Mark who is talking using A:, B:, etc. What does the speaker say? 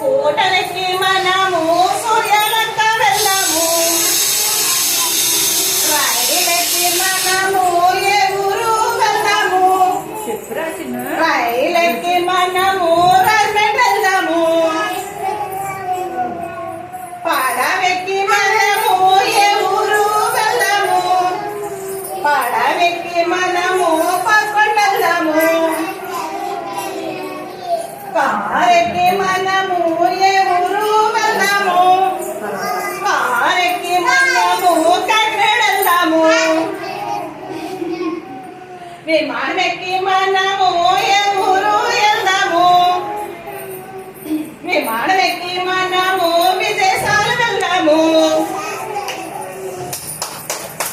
A: స్కూటర్కి మనము సూర్యలంక వెళ్దాము. రైలెక్కి మనము ఏ ఊరు వెళ్దాము. రైలెక్కి మనము రాజమండ్రి వెళ్దాము. పడవెక్కి మనము ఏ ఊరు వెళ్దాము. పడవెక్కి మనము పక్కొండ వెళ్దాము. కారెక్కి మనము ఏ ఊరు వెళ్దాము. కారెక్కి మనము కాకినాడ వెళ్దాము. విమానమెక్కి మనము ఏ ఊరు వెళ్దాము. విమానమెక్కి